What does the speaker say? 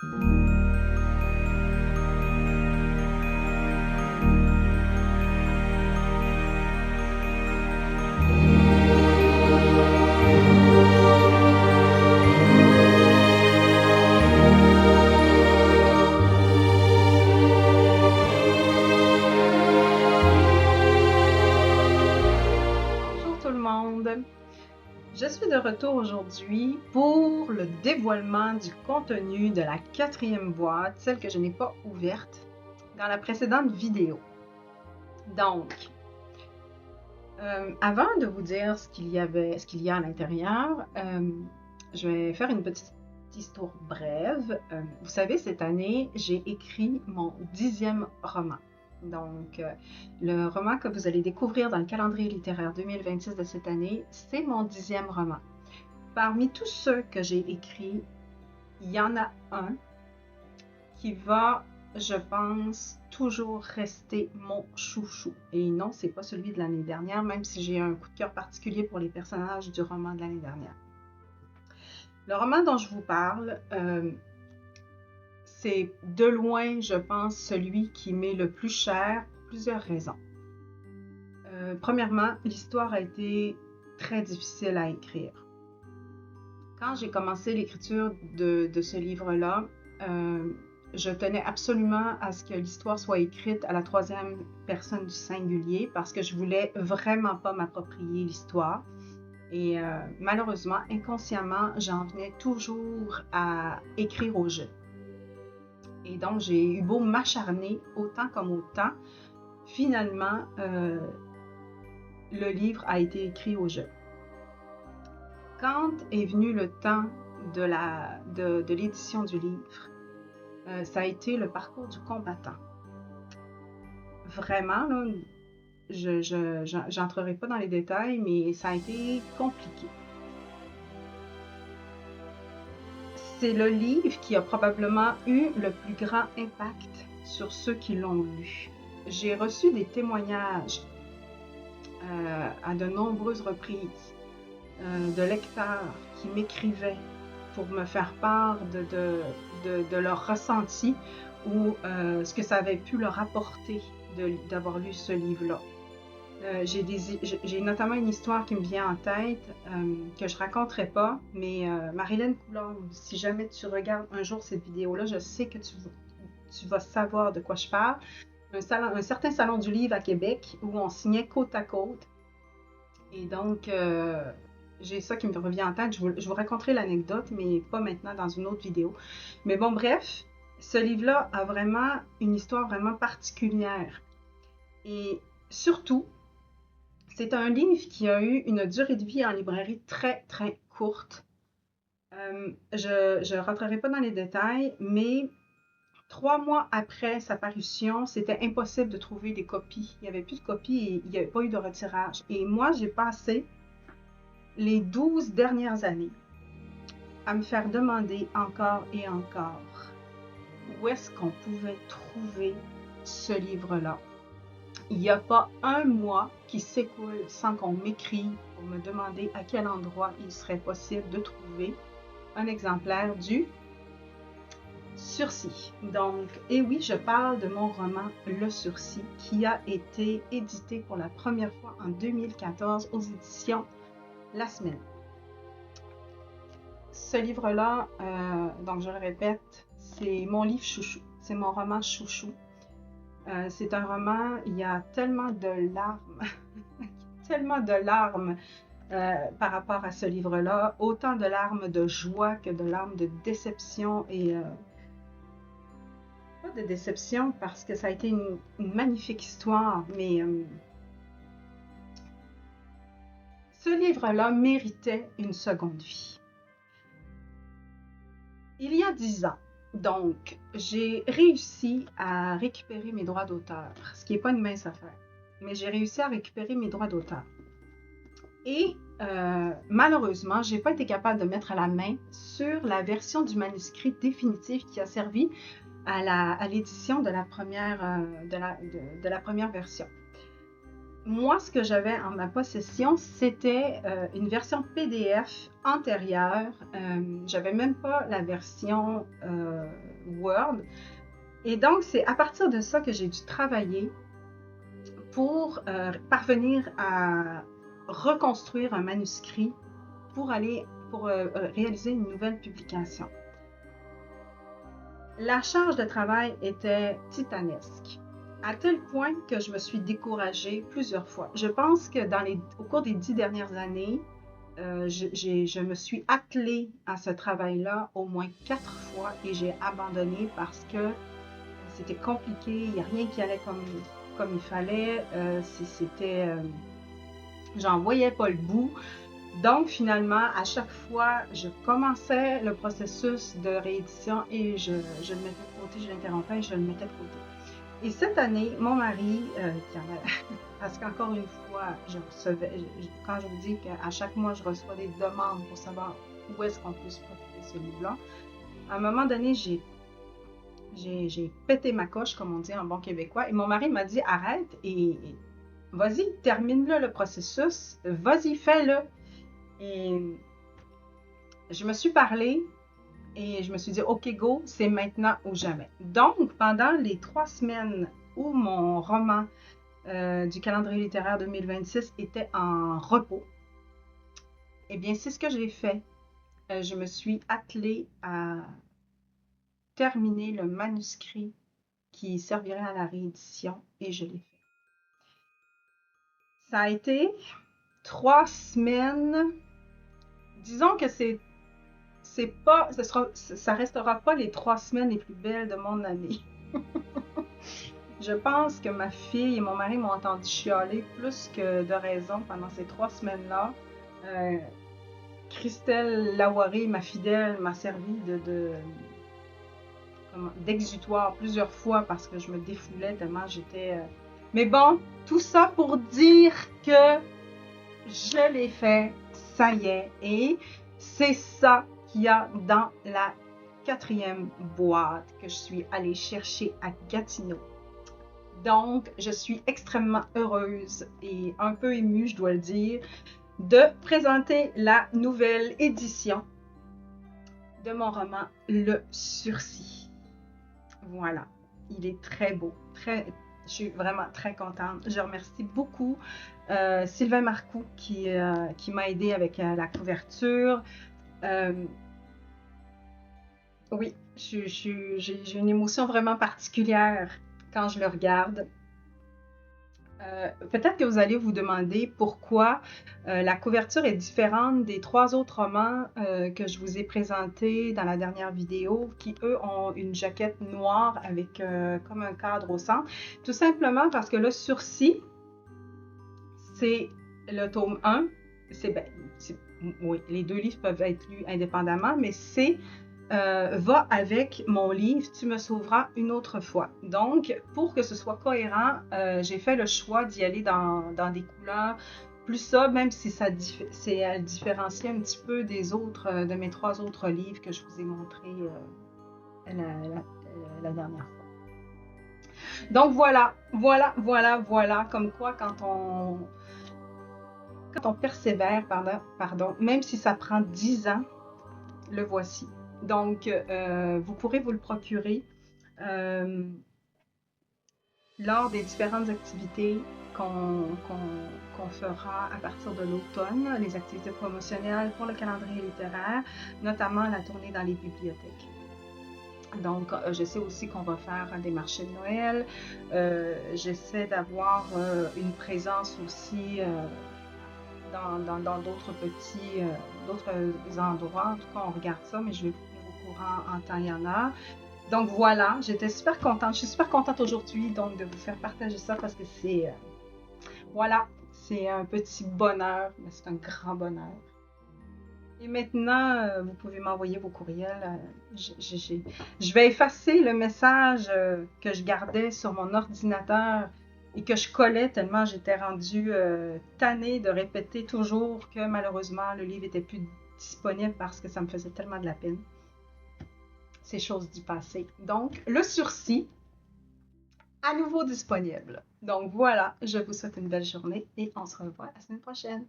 Bonjour tout le monde! Je suis de retour aujourd'hui pour le dévoilement du contenu de la 4e boîte, celle que je n'ai pas ouverte dans la précédente vidéo. Donc, avant de vous dire ce qu'il y a à l'intérieur, je vais faire une petite histoire brève. Vous savez, cette année, j'ai écrit mon 10e roman. Donc, le roman que vous allez découvrir dans le calendrier littéraire 2026 de cette année, c'est mon 10e roman. Parmi tous ceux que j'ai écrits, il y en a un qui va, je pense, toujours rester mon chouchou. Et non, c'est pas celui de l'année dernière, même si j'ai un coup de cœur particulier pour les personnages du roman de l'année dernière. Le roman dont je vous parle, c'est de loin, je pense, celui qui m'est le plus cher pour plusieurs raisons. Premièrement, l'histoire a été très difficile à écrire. Quand j'ai commencé l'écriture de ce livre-là, je tenais absolument à ce que l'histoire soit écrite à la 3e personne du singulier parce que je voulais vraiment pas m'approprier l'histoire. Et malheureusement, inconsciemment, j'en venais toujours à écrire au jeu. Et donc, j'ai eu beau m'acharner autant comme autant, finalement, le livre a été écrit au jeu. Quand est venu le temps de l'édition du livre, ça a été le parcours du combattant. Vraiment, là, je n'entrerai pas dans les détails, mais ça a été compliqué. C'est le livre qui a probablement eu le plus grand impact sur ceux qui l'ont lu. J'ai reçu des témoignages à de nombreuses reprises de lecteurs qui m'écrivaient pour me faire part de leur ressenti ou ce que ça avait pu leur apporter d'avoir lu ce livre-là. J'ai notamment une histoire qui me vient en tête que je raconterai pas, mais Marilyn Coulombe, si jamais tu regardes un jour cette vidéo-là, je sais que tu vas savoir de quoi je parle. Un certain salon du livre à Québec où on signait côte à côte. Et donc, j'ai ça qui me revient en tête. Je vous raconterai l'anecdote, mais pas maintenant dans une autre vidéo. Mais bon, bref, ce livre-là a vraiment une histoire vraiment particulière. Et surtout, c'est un livre qui a eu une durée de vie en librairie très, très courte. Je ne rentrerai pas dans les détails, mais 3 mois après sa parution, c'était impossible de trouver des copies. Il n'y avait plus de copies et il n'y avait pas eu de retirage. Et moi, j'ai passé les 12 dernières années à me faire demander encore et encore où est-ce qu'on pouvait trouver ce livre-là. Il n'y a pas un mois qui s'écoule sans qu'on m'écrive pour me demander à quel endroit il serait possible de trouver un exemplaire du Sursis. Donc, et oui, je parle de mon roman Le Sursis qui a été édité pour la première fois en 2014 aux éditions La Semaine. Ce livre-là, donc je le répète, c'est mon livre chouchou, c'est mon roman chouchou. C'est un roman, il y a tellement de larmes, tellement de larmes par rapport à ce livre-là, autant de larmes de joie que de larmes de déception et pas de déception parce que ça a été une magnifique histoire, mais ce livre-là méritait une seconde vie. Il y a 10 ans, donc, j'ai réussi à récupérer mes droits d'auteur, ce qui n'est pas une mince affaire, mais j'ai réussi à récupérer mes droits d'auteur. Et malheureusement, je n'ai pas été capable de mettre la main sur la version du manuscrit définitif qui a servi à l'édition de la première version. moi, ce que j'avais en ma possession, c'était une version PDF antérieure. J'avais même pas la version Word. Et donc, c'est à partir de ça que j'ai dû travailler pour parvenir à reconstruire un manuscrit pour réaliser une nouvelle publication. La charge de travail était titanesque, à tel point que je me suis découragée plusieurs fois. Je pense que au cours des 10 dernières années, je me suis attelée à ce travail-là au moins 4 fois et j'ai abandonné parce que c'était compliqué, il n'y a rien qui allait comme il fallait, j'en voyais pas le bout. Donc, finalement, à chaque fois, je commençais le processus de réédition et je le mettais de côté, je l'interrompais et je le mettais de côté. Et cette année, mon mari, parce qu'encore une fois, quand je vous dis qu'à chaque mois, je reçois des demandes pour savoir où est-ce qu'on peut se procurer ce livre-là, à un moment donné, j'ai pété ma coche, comme on dit en bon québécois, et mon mari m'a dit arrête et vas-y, termine-le le processus, vas-y, fais-le. Et je me suis parlé et je me suis dit ok, go, c'est maintenant ou jamais. Donc, pendant les 3 semaines où mon roman du calendrier littéraire 2026 était en repos, eh bien, c'est ce que j'ai fait. Je me suis attelée à terminer le manuscrit qui servirait à la réédition et je l'ai fait. Ça a été 3 semaines. Disons que ça restera pas les 3 semaines les plus belles de mon année. Je pense que ma fille et mon mari m'ont entendu chialer plus que de raison pendant ces 3 semaines-là. Christelle Lawaré, ma fidèle, m'a servi d'exutoire plusieurs fois parce que je me défoulais tellement j'étais... Mais bon, tout ça pour dire que je l'ai fait, ça y est, et c'est ça qu'il y a dans la 4e boîte que je suis allée chercher à Gatineau. Donc, je suis extrêmement heureuse et un peu émue, je dois le dire, de présenter la nouvelle édition de mon roman Le Sursis. Voilà, il est très beau, je suis vraiment très contente. Je remercie beaucoup Sylvain Marcoux qui m'a aidé avec la couverture. Oui, j'ai une émotion vraiment particulière quand je le regarde. Peut-être que vous allez vous demander pourquoi la couverture est différente des 3 autres romans que je vous ai présentés dans la dernière vidéo, qui eux ont une jaquette noire avec comme un cadre au centre. Tout simplement parce que Le Sursis, c'est le tome 1. Oui, les 2 livres peuvent être lus indépendamment, mais va avec mon livre « Tu me sauveras une autre fois ». Donc, pour que ce soit cohérent, j'ai fait le choix d'y aller dans des couleurs plus sobres, même si ça différencie un petit peu des autres, de mes 3 autres livres que je vous ai montrés la dernière fois. Donc voilà, comme quoi quand on persévère, même si ça prend 10 ans, le voici. Donc, vous pourrez vous le procurer lors des différentes activités qu'on fera à partir de l'automne, les activités promotionnelles pour le calendrier littéraire, notamment la tournée dans les bibliothèques. Donc, je sais aussi qu'on va faire des marchés de Noël. J'essaie d'avoir une présence aussi dans d'autres d'autres endroits. En tout cas, on regarde ça, mais je vais vous tenir au courant en temps et en heure. Donc voilà, j'étais super contente. Je suis super contente aujourd'hui donc de vous faire partager ça parce que c'est un petit bonheur, mais c'est un grand bonheur. Et maintenant, vous pouvez m'envoyer vos courriels. Je vais effacer le message que je gardais sur mon ordinateur et que je collais tellement j'étais rendue tannée de répéter toujours que malheureusement le livre n'était plus disponible parce que ça me faisait tellement de la peine. C'est chose du passé. Donc, Le Sursis, à nouveau disponible. Donc voilà, je vous souhaite une belle journée et on se revoit la semaine prochaine.